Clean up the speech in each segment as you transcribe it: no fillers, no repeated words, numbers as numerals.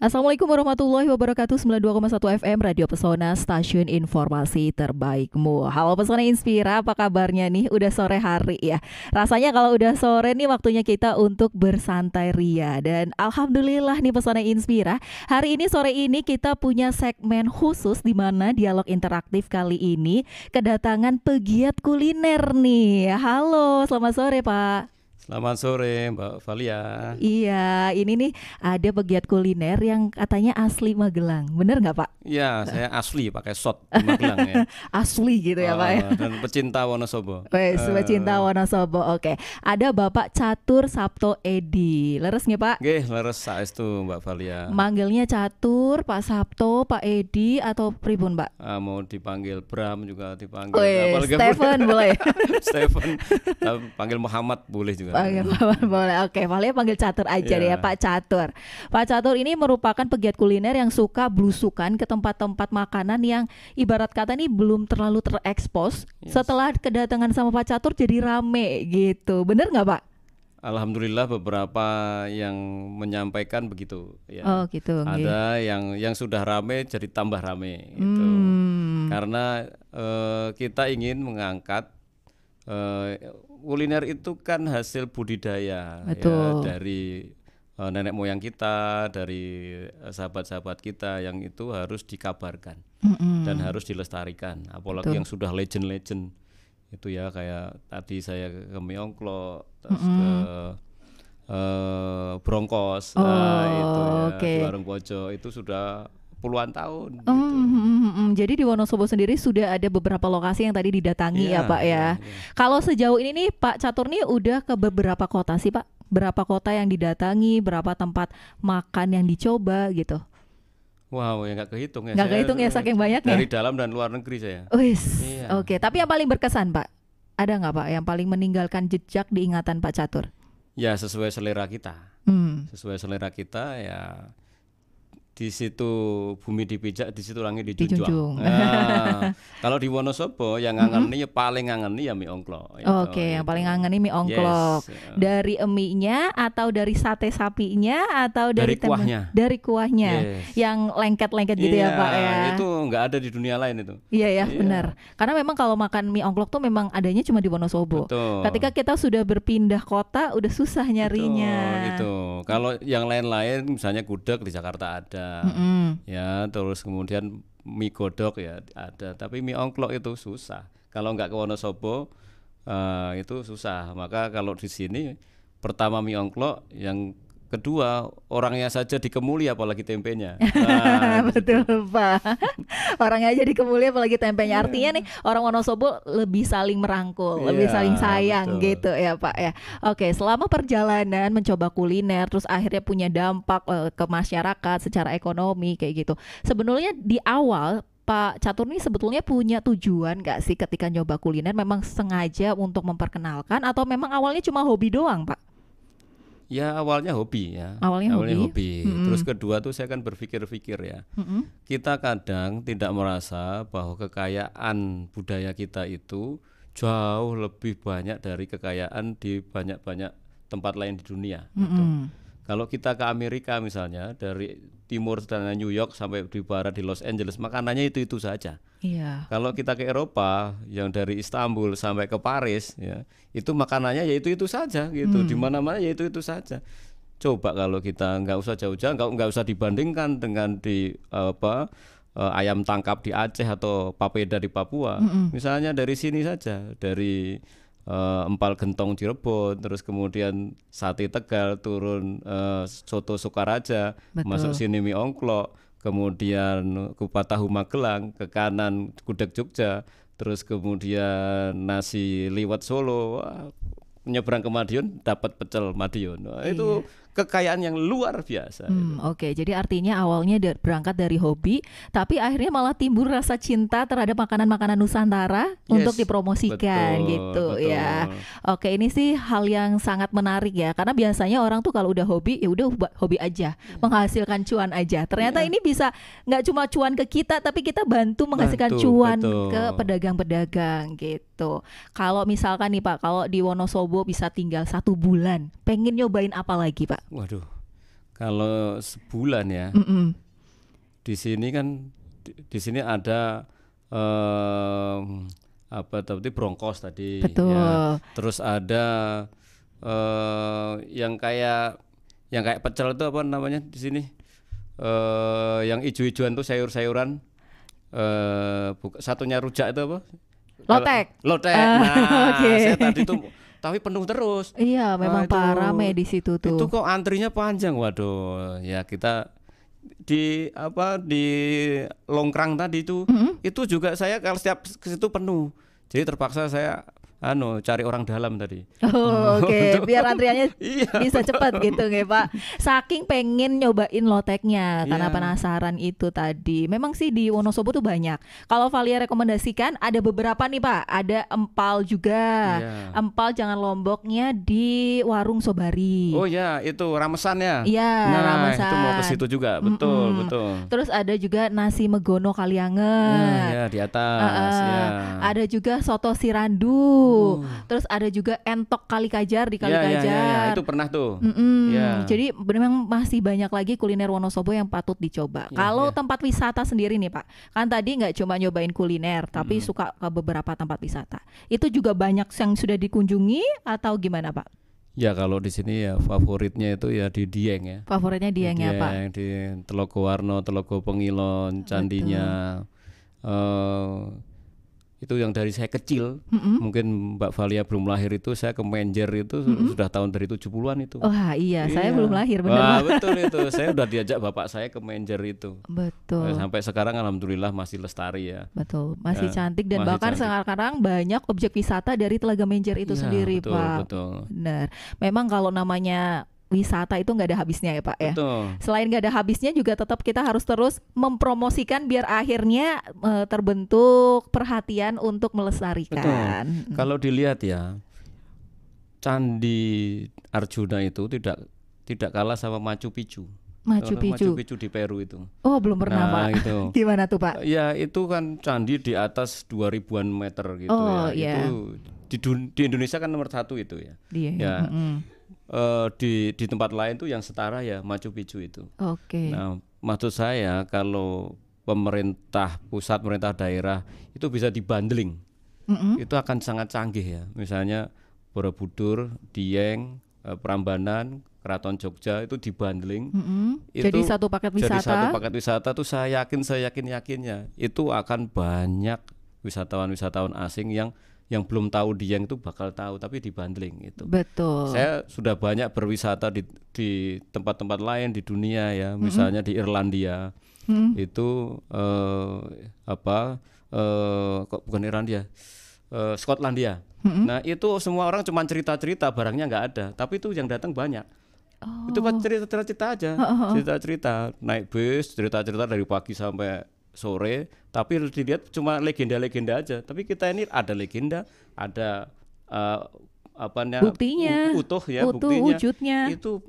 Assalamualaikum warahmatullahi wabarakatuh. 92,1 FM Radio Pesona, stasiun informasi terbaikmu. Halo Pesona Inspira, apa kabarnya nih? Udah sore hari ya. Rasanya kalau udah sore nih waktunya kita untuk bersantai ria. Dan alhamdulillah nih Pesona Inspira, hari ini sore ini kita punya segmen khusus di mana dialog interaktif kali ini kedatangan pegiat kuliner nih. Halo, selamat sore Pak. Selamat sore Mbak Valia. Iya, ini nih ada pegiat kuliner yang katanya asli Magelang. Bener nggak Pak? Ya, saya asli pakai shot di Magelang ya. Asli gitu ya Pak ya. Dan pecinta Wonosobo. Wes, pecinta Wonosobo. Oke. Ada Bapak Catur Sabto Edi. Leres nih Pak? Nggih, leres saestu Mbak Valia. Manggilnya Catur, Pak Sabto, Pak Edi atau pribun Pak? Mau dipanggil Bram juga dipanggil. Wes, Stephen boleh. Stephen, panggil Muhammad boleh juga. Panggil Muhammad boleh. Oke, paling panggil Catur aja deh ya Pak Catur. Pak Catur ini merupakan pegiat kuliner yang suka blusukan ke tempat-tempat makanan yang ibarat kata nih belum terlalu terekspos. Setelah kedatangan sama Pak Catur jadi rame gitu. Bener nggak Pak? Alhamdulillah beberapa yang menyampaikan begitu ya. Oh gitu. Ada yang sudah rame jadi tambah rame gitu. Karena kita ingin mengangkat kuliner itu kan hasil budidaya ya, dari nenek moyang kita, dari sahabat-sahabat kita yang itu harus dikabarkan dan harus dilestarikan. Apalagi yang sudah legend-legend itu ya, kayak tadi saya ke Mie Ongklok, terus ke Brongkos, itu ya, di Warung Pojo itu sudah puluhan tahun. Gitu. Jadi di Wonosobo sendiri sudah ada beberapa lokasi yang tadi didatangi ya Pak ya. Kalau sejauh ini nih Pak Catur nih udah ke beberapa kota sih Pak. Berapa kota yang didatangi, berapa tempat makan yang dicoba gitu. Wow, ya nggak kehitung ya. Nggak kehitung ya saking banyaknya. Dari dalam dan luar negeri saya. Oke. Tapi yang paling berkesan Pak, ada nggak Pak yang paling meninggalkan jejak di ingatan Pak Catur? Ya sesuai selera kita. Sesuai selera kita ya. Di situ bumi dipijak, di situ langit dijunjung. Nah, kalau di Wonosobo yang ngangeni paling ngangeni ya Mie Ongklok. Yang paling ngangeni Mie Ongklok. Yes. Dari eminya atau dari sate sapinya atau dari kuahnya? Dari kuahnya. Yes. Yang lengket-lengket gitu ya Pak ya. Itu nggak ada di dunia lain itu. Iya benar. Karena memang kalau makan Mie Ongklok tuh memang adanya cuma di Wonosobo. Betul. Ketika kita sudah berpindah kota udah susah nyarinya. Itu. Kalau yang lain-lain misalnya gudeg di Jakarta ada. Ya, terus kemudian mie godok ya ada, tapi mie ongklok itu susah. Kalau nggak ke Wonosobo itu susah. Maka kalau di sini pertama mie ongklok, yang kedua orangnya saja dikemuli apalagi tempenya. Betul Pak. Orangnya aja dikemuli apalagi tempenya. Artinya nih orang Wonosobo lebih saling merangkul, lebih saling sayang gitu ya Pak ya. Oke, selama perjalanan mencoba kuliner terus akhirnya punya dampak ke masyarakat secara ekonomi kayak gitu. Sebenarnya di awal Pak Catur nih sebetulnya punya tujuan gak sih ketika nyoba kuliner? Memang sengaja untuk memperkenalkan atau memang awalnya cuma hobi doang Pak? Ya awalnya hobi ya. Awalnya hobi. Terus kedua tuh saya kan berpikir-pikir ya. Kita kadang tidak merasa bahwa kekayaan budaya kita itu jauh lebih banyak dari kekayaan di banyak-banyak tempat lain di dunia. Gitu. Kalau kita ke Amerika misalnya, dari timur dan New York sampai di barat di Los Angeles, makanannya itu saja. Iya. Kalau kita ke Eropa, yang dari Istanbul sampai ke Paris, ya itu makanannya ya itu saja gitu. Di mana-mana ya itu saja. Coba kalau kita nggak usah jauh-jauh, nggak usah dibandingkan dengan di ayam tangkap di Aceh atau papeda di Papua. Misalnya dari sini saja, dari empal gentong Cirebon, terus kemudian sate Tegal, turun soto Sukaraja, masuk sini mie ongklok, kemudian kupat tahu Magelang, ke kanan gudeg Jogja, terus kemudian nasi liwet Solo, nyebrang ke Madiun dapat pecel Madiun. Itu kekayaan yang luar biasa. Oke, jadi artinya awalnya berangkat dari hobi, tapi akhirnya malah timbul rasa cinta terhadap makanan-makanan Nusantara untuk dipromosikan gitu ya. Oke, ini sih hal yang sangat menarik ya, karena biasanya orang tuh kalau udah hobi ya udah hobi aja, menghasilkan cuan aja. Ternyata ini bisa nggak cuma cuan ke kita, tapi kita bantu menghasilkan cuan ke pedagang-pedagang gitu. Kalau misalkan nih Pak, kalau di Wonosobo bisa tinggal 1 bulan, pengen nyobain apa lagi Pak? Waduh, Kalau sebulan ya, Mm-mm. di sini kan di sini ada apa tadi bronkos tadi Betul. ya. Terus ada yang kayak pecel itu apa namanya di sini? Yang ijo-ijoan tuh sayur-sayuran. Satunya rujak itu apa? Lotek. Lotek. Ah, Nah, oke. saya tadi tuh tapi penuh terus. Iya, memang Itu parame di situ tuh. Itu kok antrinya panjang. Waduh, ya kita di Longkrang tadi itu juga saya kalau setiap ke situ penuh. Jadi terpaksa saya cari orang dalam tadi. Oh, oke, Untuk- biar antriannya Iya, bisa cepat gitu nggak Pak? Saking pengen nyobain loteknya karena Iya. penasaran itu tadi. Memang sih di Wonosobo tuh banyak. Kalau Valia rekomendasikan ada beberapa nih Pak. Ada empal juga. Iya. Empal jangan lomboknya di Warung Sobari. Oh ya, itu ramesan ya. Iya, Nah, ramesan. itu mau ke situ juga. Betul, Mm-mm. betul. Terus ada juga nasi megono Nah, Kalianget. ya di atas ya. Ada juga soto sirandu. Oh. Terus ada juga entok Kali Kajar di Kali Ya, ya, Kajar. ya, ya, itu pernah tuh. Mm-mm. Ya. Jadi memang masih banyak lagi kuliner Wonosobo yang patut dicoba. Ya, Kalau ya. tempat wisata sendiri nih Pak, kan tadi nggak cuma nyobain kuliner, tapi suka ke beberapa tempat wisata. Itu juga banyak yang sudah dikunjungi atau gimana Pak? Ya kalau di sini ya favoritnya itu ya di Dieng ya. Favoritnya Dieng ya Pak? Dieng, di Telogo Warno, Telogo Pengilon, candinya. Itu yang dari saya kecil. Mm-mm. Mungkin Mbak Valia belum lahir itu saya ke Menjer itu sudah tahun dari 70-an itu. Wah iya, saya Iya. belum lahir bener Wah, Pak. betul itu. Saya udah diajak bapak saya ke Menjer itu. Betul. Sampai sekarang alhamdulillah masih lestari ya. Betul, masih Ya, cantik dan masih bahkan cantik. sekarang banyak objek wisata dari Telaga Menjer itu Iya, sendiri, betul, Pak. betul. Benar. Memang kalau namanya wisata itu nggak ada habisnya ya, Pak ya. Betul. Selain nggak ada habisnya juga tetap kita harus terus mempromosikan biar akhirnya terbentuk perhatian untuk melestarikan. Mm. Kalau dilihat ya, Candi Arjuna itu tidak kalah sama Machu Picchu. Machu Machu Picchu. Picchu di Peru itu. Oh, belum pernah, Nah, Pak. itu. Gimana tuh, Pak? Ya itu kan candi di atas 2000-an meter gitu Oh, ya. iya. Itu di Indonesia kan nomor 1 itu ya. Dia. Ya. Mm-mm. Di tempat lain tuh yang setara ya Machu Picchu itu. Oke. Nah, maksud saya kalau pemerintah pusat, pemerintah daerah itu bisa dibundling, Mm-mm. itu akan sangat canggih ya. Misalnya Borobudur, Dieng, Prambanan, Keraton Jogja itu dibundling. Mm-mm. Itu Jadi satu paket Jadi wisata. satu paket wisata tuh saya yakinnya itu akan banyak wisatawan asing yang belum tahu Dieng itu bakal tahu, tapi dibundling itu. Betul. Saya sudah banyak berwisata di tempat-tempat lain di dunia ya, misalnya di Irlandia. Itu kok bukan Irlandia, Skotlandia. Nah itu semua orang cuma cerita-cerita, barangnya nggak ada, tapi itu yang datang banyak. Itu pas cerita-cerita aja, cerita-cerita naik bis, cerita-cerita dari pagi sampai sore, tapi dilihat cuma legenda-legenda aja. Tapi kita ini ada legenda, ada Buktinya, utuh ya, utuh buktinya. wujudnya. Itu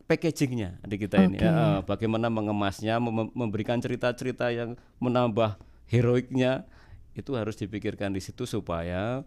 packagingnya di kita ini, Oke. bagaimana mengemasnya, memberikan cerita-cerita yang menambah heroiknya, itu harus dipikirkan di situ supaya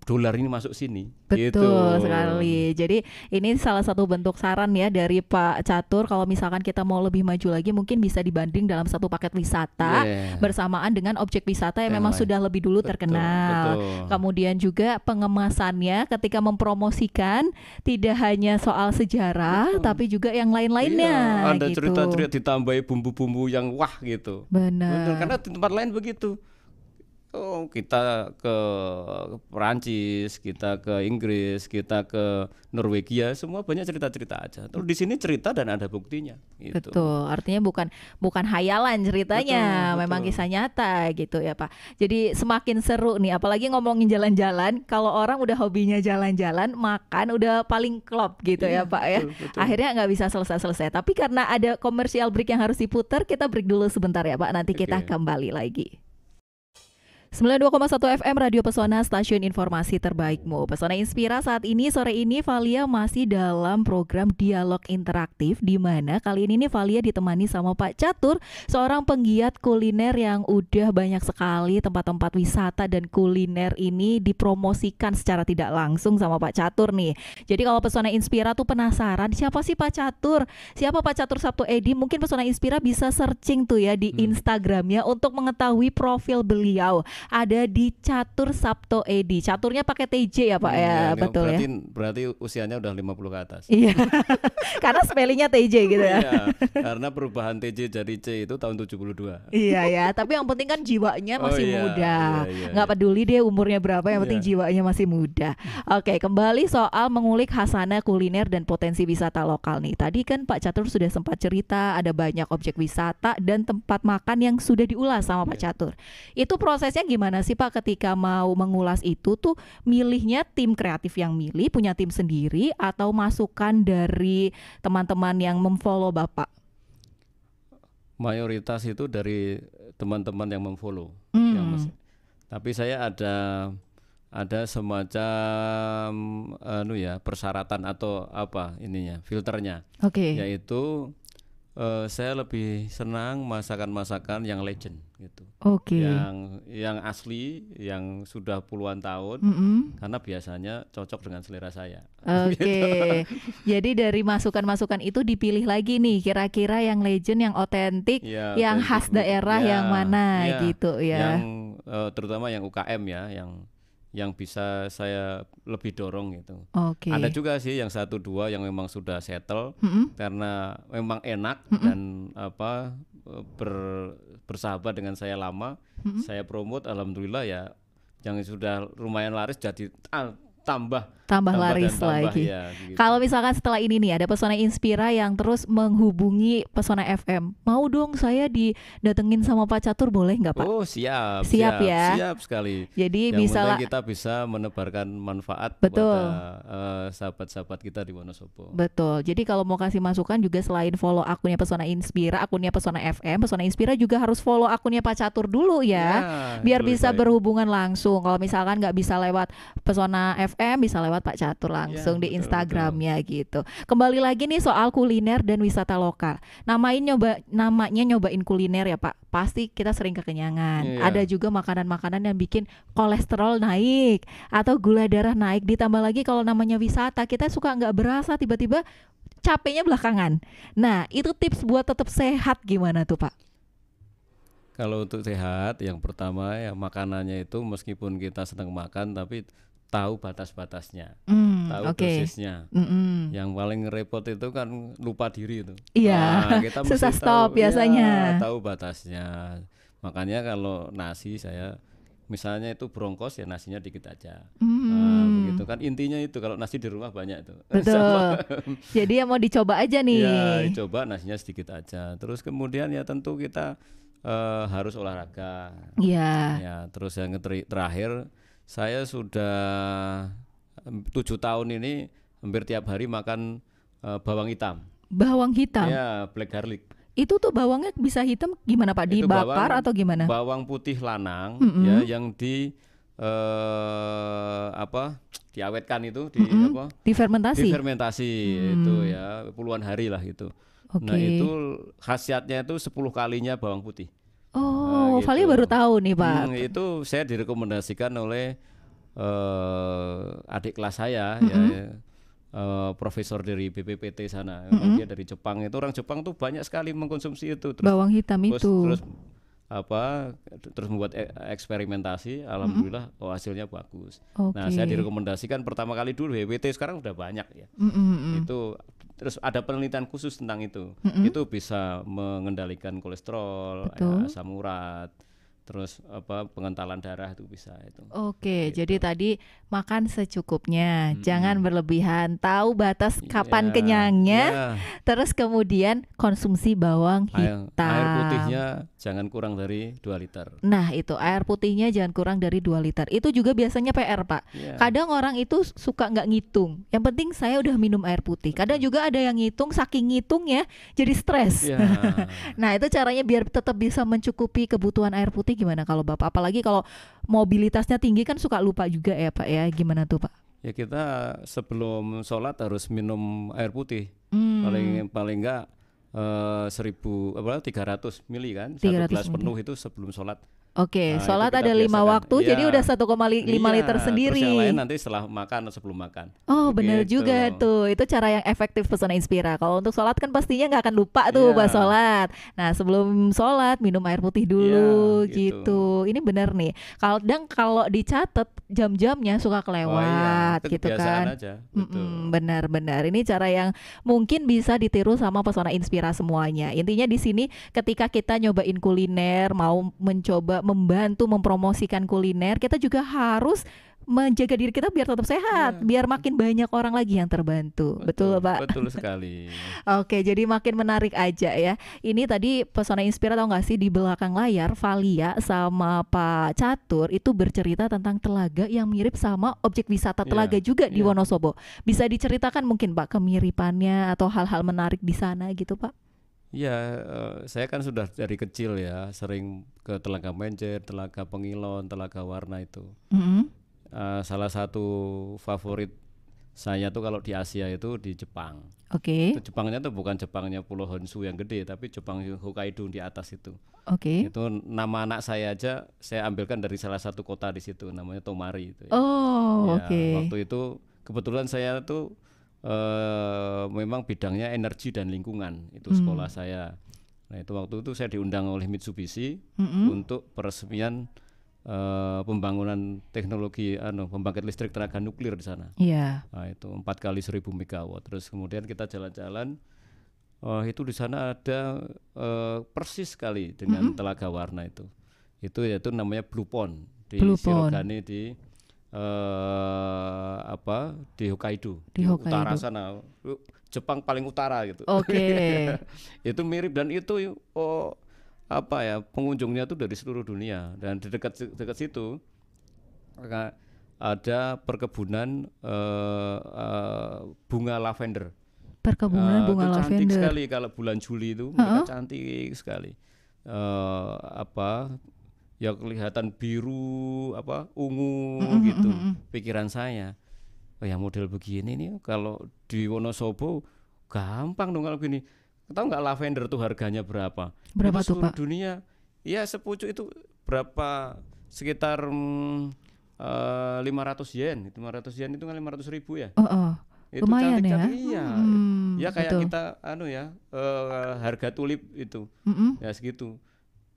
dolar ini masuk sini. Betul gitu. sekali. Jadi ini salah satu bentuk saran ya dari Pak Catur, kalau misalkan kita mau lebih maju lagi mungkin bisa dibanding dalam satu paket wisata Yeah. bersamaan dengan objek wisata yang Yang memang lain. sudah lebih dulu Betul, terkenal. betul. Kemudian juga pengemasannya ketika mempromosikan tidak hanya soal sejarah tapi juga yang lain-lainnya Iya, ada gitu. cerita-cerita ditambahi bumbu-bumbu yang wah gitu. Benar. Karena di tempat lain begitu. Oh, kita ke Perancis, kita ke Inggris, kita ke Norwegia, semua banyak cerita-cerita aja. Terus di sini cerita dan ada buktinya. Gitu. Betul, artinya bukan hayalan ceritanya, Betul, memang betul. kisah nyata gitu ya Pak. Jadi semakin seru nih, apalagi ngomongin jalan-jalan. Kalau orang udah hobinya jalan-jalan, makan udah paling klop gitu ya Iya, Pak ya. betul, betul. Akhirnya nggak bisa selesai-selesai. Tapi karena ada commercial break yang harus diputar, kita break dulu sebentar ya Pak. Nanti kita Oke. kembali lagi. 92,1 FM Radio Pesona, stasiun informasi terbaikmu. Pesona Inspira saat ini, sore ini Valia masih dalam program dialog interaktif, di mana kali ini nih Valia ditemani sama Pak Catur, seorang penggiat kuliner yang udah banyak sekali tempat-tempat wisata dan kuliner ini dipromosikan secara tidak langsung sama Pak Catur nih. Jadi kalau Pesona Inspira tuh penasaran siapa sih Pak Catur? Siapa Pak Catur Sabto Edi? Mungkin Pesona Inspira bisa searching tuh ya di Instagramnya untuk mengetahui profil beliau. Ada di Catur Sabto Edi. Caturnya pakai TJ ya Pak ya, betul berarti, ya. Berarti usianya udah 50 ke atas. Iya. Karena spellingnya TJ gitu ya. Iya, karena perubahan TJ dari C itu tahun 72. Iya ya, tapi yang penting kan jiwanya masih muda. Iya. Nggak peduli dia umurnya berapa, yang penting jiwanya masih muda. Oke, kembali soal mengulik khasana kuliner dan potensi wisata lokal nih. Tadi kan Pak Catur sudah sempat cerita ada banyak objek wisata dan tempat makan yang sudah diulas sama Pak Catur. Itu prosesnya gimana sih Pak ketika mau mengulas itu tuh, milihnya tim kreatif yang milih, punya tim sendiri, atau masukan dari teman-teman yang memfollow Bapak? Mayoritas itu dari teman-teman yang memfollow. Tapi saya ada semacam persyaratan atau apa ininya, filternya. Yaitu saya lebih senang masakan-masakan yang legend gitu. Yang asli, yang sudah puluhan tahun, karena biasanya cocok dengan selera saya. Gitu. Jadi dari masukan-masukan itu dipilih lagi nih kira-kira yang legend, yang otentik, yang khas daerah yang mana gitu ya. Yang terutama yang UKM ya, yang bisa saya lebih dorong gitu. Ada juga sih yang 1-2 yang memang sudah settle karena memang enak dan bersahabat dengan saya lama. Saya promote, alhamdulillah ya, yang sudah lumayan laris jadi tambah laris lagi. Gitu. Kalau misalkan setelah ini nih ada Pesona Inspira yang terus menghubungi Pesona FM, mau dong saya didatengin sama Pak Catur, boleh nggak Pak? Oh siap ya. Siap sekali. Jadi yang bisa kita bisa menebarkan manfaat kepada sahabat-sahabat kita di Wonosobo. Betul. Jadi kalau mau kasih masukan juga selain follow akunnya Pesona Inspira, akunnya Pesona FM, Pesona Inspira juga harus follow akunnya Pak Catur dulu ya, biar bisa berhubungan langsung. Kalau misalkan nggak bisa lewat Pesona FM, bisa lewat Pak Catur langsung di Instagramnya gitu. Kembali lagi nih soal kuliner dan wisata lokal. Namanya nyobain kuliner ya Pak. Pasti kita sering kekenyangan. Ada juga makanan-makanan yang bikin kolesterol naik atau gula darah naik. Ditambah lagi kalau namanya wisata, kita suka nggak berasa tiba-tiba capeknya belakangan. Nah, itu tips buat tetap sehat gimana tuh Pak? Kalau untuk sehat, yang pertama ya makanannya itu meskipun kita sedang makan tapi tahu batas-batasnya, tahu dosisnya. Yang paling repot itu kan lupa diri itu. Kita susah stop biasanya. Tahu batasnya. Makanya kalau nasi saya misalnya itu bronkos ya nasinya dikit aja. Begitu kan, intinya itu kalau nasi di rumah banyak itu. Betul. Jadi ya mau dicoba aja nih. Ya dicoba nasinya sedikit aja. Terus kemudian ya tentu kita harus olahraga. Ya terus yang terakhir, saya sudah 7 tahun ini hampir tiap hari makan bawang hitam. Bawang hitam? Ya, black garlic. Itu tuh bawangnya bisa hitam gimana Pak? Dibakar atau gimana? Bawang putih lanang ya, yang diawetkan itu, difermentasi. Difermentasi itu ya puluhan hari lah itu. Nah itu khasiatnya itu 10 kalinya bawang putih. Gitu. Valia baru tahu nih Pak. Itu saya direkomendasikan oleh adik kelas saya profesor dari BPPT sana. Dia dari Jepang. Itu orang Jepang tuh banyak sekali mengkonsumsi itu. Bawang hitam itu. Terus membuat eksperimentasi, alhamdulillah hasilnya bagus. Nah saya direkomendasikan pertama kali dulu, WWT sekarang udah banyak ya. Itu terus ada penelitian khusus tentang itu. Itu bisa mengendalikan kolesterol, asam urat, terus pengentalan darah itu bisa itu. Gitu. Jadi tadi makan secukupnya, jangan berlebihan, tahu batas kapan kenyangnya, terus kemudian konsumsi bawang hitam. Air putihnya jangan kurang dari 2 liter. Nah itu, air putihnya jangan kurang dari 2 liter. Itu juga biasanya PR Pak. Kadang orang itu suka nggak ngitung, yang penting saya udah minum air putih. Kadang juga ada yang ngitung, saking ngitungnya jadi stres. Nah itu caranya biar tetap bisa mencukupi kebutuhan air putih gimana kalau Bapak? Apalagi kalau mobilitasnya tinggi kan suka lupa juga ya Pak ya. Gimana tuh Pak? Ya kita sebelum sholat harus minum air putih Hmm, paling paling enggak 300 mili kan, satu 300 gelas ml. penuh itu sebelum sholat. Oke, Nah, itu sholat kita ada 5 biasakan. waktu, jadi udah Iya, 1,5 liter iya. Terus yang lain sendiri. nanti setelah makan atau sebelum makan. Oh bener Begitu. juga tuh, itu cara yang efektif Pesona Inspira. Kalau untuk sholat kan pastinya nggak akan lupa tuh pas Iya, sholat. Nah sebelum sholat minum air putih iya dulu gitu. gitu. Ini bener nih. Kalau dicatat jam-jamnya suka Oh iya, kelewat itu gitu kebiasaan kan. aja, Mm-mm, betul. benar-benar. Ini cara yang mungkin bisa ditiru sama Pesona Inspira semuanya. Intinya di sini ketika kita nyobain kuliner, mau mencoba membantu mempromosikan kuliner, kita juga harus menjaga diri kita biar tetap sehat, Iya, biar makin banyak orang lagi yang terbantu. betul, Betul, Pak? betul sekali. Oke, jadi makin menarik aja ya. Ini tadi Pesona Inspira tahu nggak sih di belakang layar Valia sama Pak Catur itu bercerita tentang telaga yang mirip sama objek wisata telaga Iya, juga di iya. Wonosobo. Bisa diceritakan mungkin Pak kemiripannya atau hal-hal menarik di sana gitu Pak? Iya, saya kan sudah dari kecil ya sering ke Telaga Menjer, Telaga Pengilon, Telaga Warna itu. Mm-mm. Salah satu favorit saya tuh kalau di Asia itu di Jepang. Oke, Itu Jepangnya tuh bukan Jepangnya Pulau Honshu yang gede, tapi Jepang Hokkaido di atas itu. oke. Itu nama anak saya aja saya ambilkan dari salah satu kota di situ, namanya Tomari itu ya. Oh, Ya, oke. waktu itu kebetulan saya tuh memang bidangnya energi dan lingkungan itu Hmm. sekolah saya. Nah itu waktu itu saya diundang oleh Mitsubishi Mm-mm. untuk peresmian pembangunan teknologi pembangkit listrik tenaga nuklir di sana. Iya. Nah itu 4 kali 1000 megawatt. Terus kemudian kita jalan-jalan, itu di sana ada persis sekali dengan Mm-mm. Telaga Warna itu. Itu yaitu namanya Blue Pond di Blue Pond Shirogane di di Hokkaido di di utara Hokkaido. sana. Jepang paling utara gitu. Oke. Itu mirip dan itu pengunjungnya tuh dari seluruh dunia dan di dekat dekat situ maka ada perkebunan bunga lavender. Perkebunan bunga Itu cantik lavender. sekali kalau bulan Juli itu Heeh. mereka cantik sekali. eh apa Ya kelihatan biru ungu Mm-mm, mm-mm, gitu. mm-mm. Pikiran saya, oh yang model begini nih kalau di Wonosobo gampang dong kalau gini. Tahu nggak lavender tuh harganya berapa? Itu Berapa tuh seluruh Pak? dunia ya sepucuk itu berapa, sekitar 500 yen. 500 yen itu kan 500.000 ya. Oh, oh. Itu Lumayan ya. cantik-cantik, iya. Ya kayak Betul. kita harga tulip itu Mm-mm. ya segitu.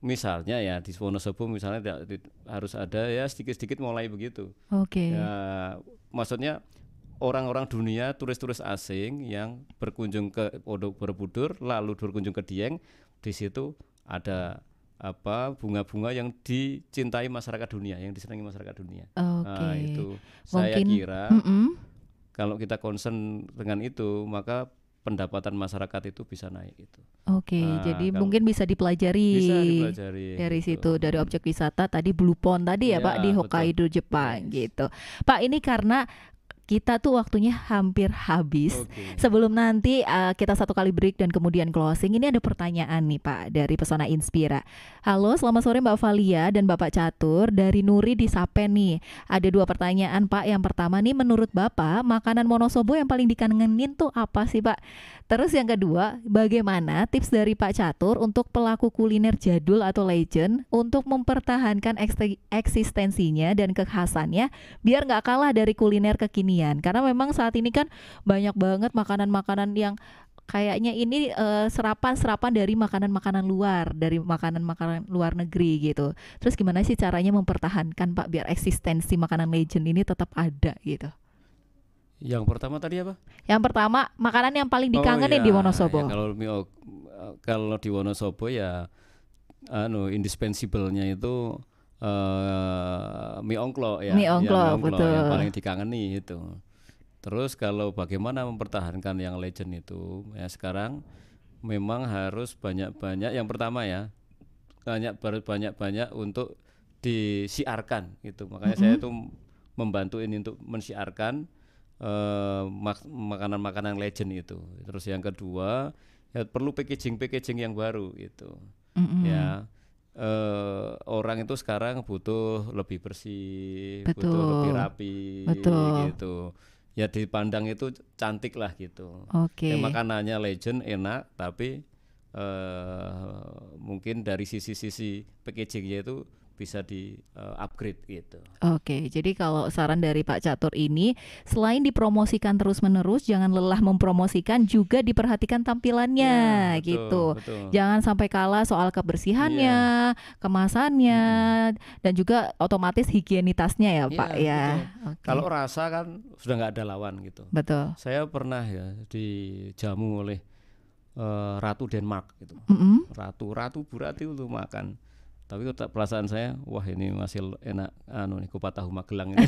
Misalnya ya di Wonosobo misalnya harus ada ya sedikit-sedikit mulai begitu. Oke. Ya maksudnya orang-orang dunia, turis-turis asing yang berkunjung ke Pondok Borobudur lalu berkunjung ke Dieng, di situ ada bunga-bunga yang dicintai masyarakat dunia, yang disenangi masyarakat dunia. Nah, Oke. itu saya Mungkin kira mm-mm. kalau kita concern dengan itu, maka pendapatan masyarakat itu bisa naik itu. Oke, Nah, jadi kalau mungkin bisa dipelajari bisa dipelajari dari gitu. situ, dari objek wisata tadi Blue Pond tadi ya Pak di Ya, betul. Hokkaido Jepang Yes. gitu. Pak ini karena kita tuh waktunya hampir habis. Oke. Sebelum nanti kita satu kali break dan kemudian closing, ini ada pertanyaan nih Pak dari Pesona Inspira. Halo, selamat sore Mbak Valia dan Bapak Catur, dari Nuri di Sapen nih. Ada 2 pertanyaan Pak. Yang pertama nih, menurut Bapak makanan Wonosobo yang paling dikangenin tuh apa sih Pak? Terus yang kedua, bagaimana tips dari Pak Catur untuk pelaku kuliner jadul atau legend untuk mempertahankan eksistensinya dan kekhasannya biar nggak kalah dari kuliner kekinian, karena memang saat ini kan banyak banget makanan-makanan yang kayaknya ini serapan-serapan dari makanan-makanan luar, dari makanan-makanan luar negeri gitu. Terus gimana sih caranya mempertahankan Pak biar eksistensi makanan legend ini tetap ada gitu? Yang pertama tadi apa? Yang pertama, makanan yang paling Oh dikangenin iya, di ya Wonosobo. kalau di Wonosobo ya indispensable-nya itu mie ongklok ya, Mie ya mie ongklok, ongklok yang betul. paling dikangeni itu. Terus kalau bagaimana mempertahankan yang legend itu, ya sekarang memang harus banyak-banyak. Yang pertama ya, banyak-banyak untuk disiarkan gitu. Makanya saya Mm-mm. itu membantu ini untuk mensiarkan makanan-makanan legend itu. Terus yang kedua, ya perlu packaging yang baru gitu. Mm-mm. Ya, orang itu sekarang butuh lebih bersih, butuh lebih Betul. rapi Betul. gitu. Ya dipandang itu cantik lah gitu. Oke. Makanannya legend enak, tapi mungkin dari sisi-sisi packagingnya itu bisa di upgrade gitu. Oke, jadi kalau saran dari Pak Catur ini, selain dipromosikan terus-menerus, jangan lelah mempromosikan, juga diperhatikan tampilannya, Ya betul gitu. betul. Jangan sampai kalah soal Iya. kebersihannya, kemasannya, Mm-mm. dan juga otomatis higienitasnya ya, Pak Iya ya. betul. Oke, Kalau rasa kan sudah nggak ada lawan gitu. betul. Saya pernah ya dijamu oleh Ratu Denmark gitu. Mm-mm. Ratu Burati itu makan. Tapi perasaan saya, wah ini masih enak nih kupat tahu Magelang ini.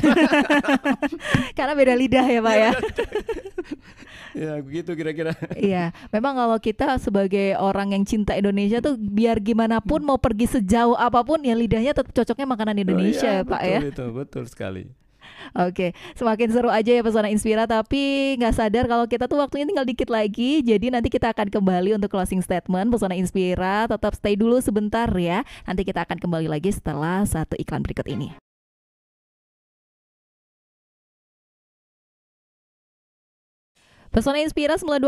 Karena beda lidah ya, Pak Iya ya. benar. Ya begitu kira-kira. Iya, memang kalau kita sebagai orang yang cinta Indonesia tuh biar gimana pun mau pergi sejauh apapun ya lidahnya tetap cocoknya makanan Oh Indonesia iya ya, Pak ya. betul itu betul sekali. Oke, semakin seru aja ya Pesona Inspira, tapi nggak sadar kalau kita tuh waktunya tinggal dikit lagi. Jadi nanti kita akan kembali untuk closing statement Pesona Inspira. Tetap stay dulu sebentar ya. Nanti kita akan kembali lagi setelah satu iklan berikut ini. Pesona Inspira 92,1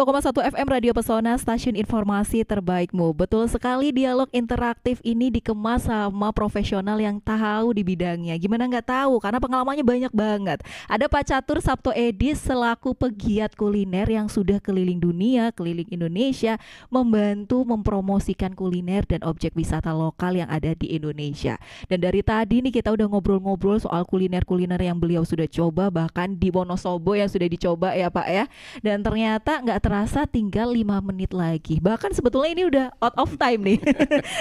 FM Radio Pesona, stasiun informasi terbaikmu. Betul sekali, dialog interaktif ini dikemas sama profesional yang tahu di bidangnya. Gimana nggak tahu, karena pengalamannya banyak banget. Ada Pak Catur Sabto Edi selaku pegiat kuliner yang sudah keliling dunia, keliling Indonesia, membantu mempromosikan kuliner dan objek wisata lokal yang ada di Indonesia. Dan dari tadi nih kita udah ngobrol-ngobrol soal kuliner-kuliner yang beliau sudah coba, bahkan di Wonosobo yang sudah dicoba ya Pak ya. Dan ternyata nggak terasa tinggal 5 menit lagi. Bahkan sebetulnya ini udah out of time nih.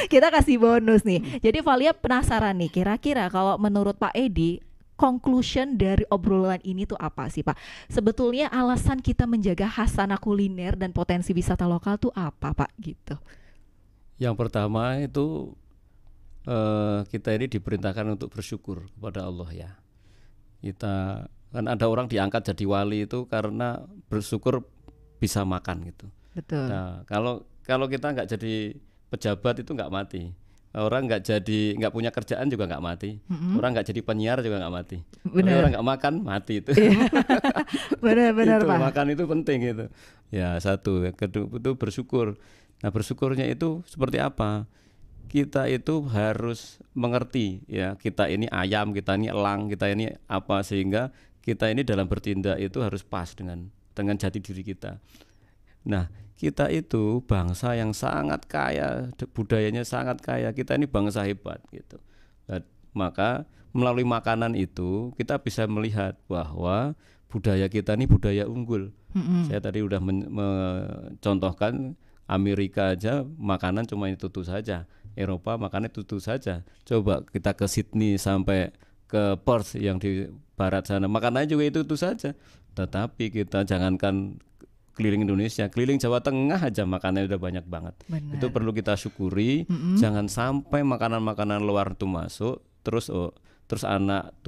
Kita kasih bonus nih. Jadi Valia penasaran nih, kira-kira kalau menurut Pak Edi, conclusion dari obrolan ini tuh apa sih Pak? Sebetulnya alasan kita menjaga khasanah kuliner dan potensi wisata lokal tuh apa Pak gitu? Yang pertama itu kita ini diperintahkan untuk bersyukur kepada Allah ya. Kita kan ada orang diangkat jadi wali itu karena bersyukur bisa makan gitu. Betul. Nah, kalau kita nggak jadi pejabat itu nggak mati. Orang nggak punya kerjaan juga nggak mati. Orang nggak jadi penyiar juga nggak mati. Tapi Benar. orang nggak makan mati itu. Benar-benar Itu Pak. makan itu penting itu. Ya satu, kedua itu bersyukur. Nah bersyukurnya itu seperti apa? Kita itu harus mengerti ya, kita ini ayam, kita ini elang, kita ini apa, sehingga kita ini dalam bertindak itu harus pas dengan jati diri kita. Nah, kita itu bangsa yang sangat kaya, budayanya sangat kaya. Kita ini bangsa hebat gitu. Nah, maka melalui makanan itu kita bisa melihat bahwa budaya kita ini budaya unggul. Saya tadi udah mencontohkan Amerika aja makanan cuma itu saja. Eropa makannya itu saja. Coba kita ke Sydney sampai ke Perth yang di barat sana, makanannya juga itu saja. Tetapi kita jangankan keliling Indonesia, keliling Jawa Tengah aja makanannya udah banyak banget. Benar. Itu perlu kita syukuri. Jangan sampai makanan-makanan luar itu masuk, terus anak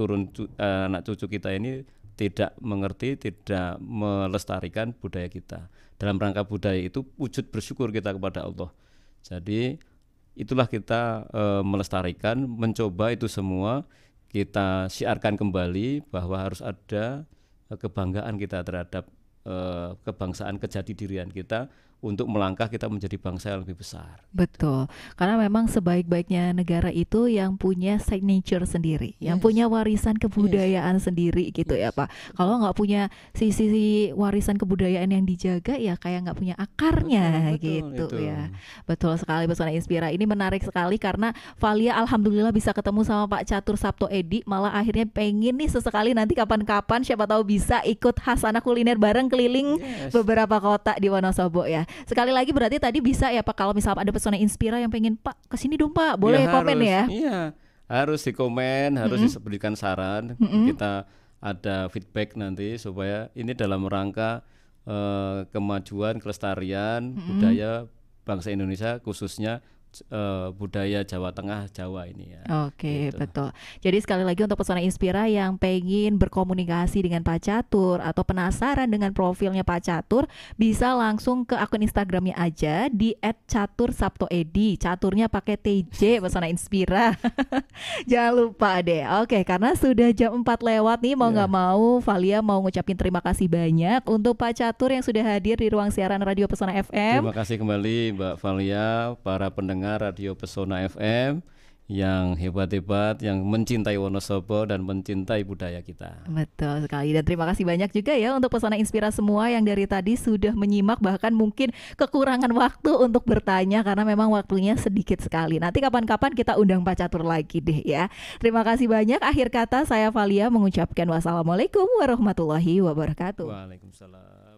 cucu kita ini tidak mengerti, tidak melestarikan budaya kita. Dalam rangka budaya itu wujud bersyukur kita kepada Allah. Jadi itulah kita melestarikan, mencoba itu semua kita siarkan kembali bahwa harus ada kebanggaan kita terhadap kebangsaan, kejati dirian kita untuk melangkah kita menjadi bangsa yang lebih besar. Betul, karena memang sebaik-baiknya negara itu yang punya signature sendiri, yang punya warisan kebudayaan sendiri gitu ya Pak. Kalau nggak punya sisi warisan kebudayaan yang dijaga ya kayak nggak punya akarnya Betul, gitu itu. ya. Betul sekali Pesona Inspira. Ini menarik sekali karena Valia alhamdulillah bisa ketemu sama Pak Catur Sabto Edi. Malah akhirnya pengen nih sesekali nanti kapan-kapan siapa tahu bisa ikut khasanah kuliner bareng keliling beberapa kota di Wonosobo ya. Sekali lagi berarti tadi bisa ya Pak, kalau misalnya ada Pesona Inspira yang pengen Pak kesini dong Pak, boleh Ya, komen harus, ya. Iya, harus dikomen, harus diberikan saran. Kita ada feedback nanti supaya ini dalam rangka kemajuan, kelestarian budaya bangsa Indonesia, khususnya budaya Jawa Tengah, Jawa ini ya. Oke, Gitu. betul. Jadi sekali lagi untuk Pesona Inspira yang pengen berkomunikasi dengan Pak Catur atau penasaran dengan profilnya Pak Catur, bisa langsung ke akun Instagramnya aja di @catursabtoedi. Caturnya pakai TJ Pesona Inspira. Jangan lupa deh. Oke, karena sudah jam 4 lewat nih, mau Ya. nggak mau Valia mau ngucapin terima kasih banyak untuk Pak Catur yang sudah hadir di ruang siaran Radio Pesona FM. Terima kasih kembali Mbak Valia, para pendengar Radio Pesona FM yang hebat-hebat, yang mencintai Wonosobo dan mencintai budaya kita. Betul sekali, dan terima kasih banyak juga ya untuk Pesona Inspira semua yang dari tadi sudah menyimak, bahkan mungkin kekurangan waktu untuk bertanya karena memang waktunya sedikit sekali. Nanti kapan-kapan kita undang Pak Catur lagi deh ya. Terima kasih banyak. Akhir kata saya Valia mengucapkan wassalamualaikum warahmatullahi wabarakatuh. Waalaikumsalam.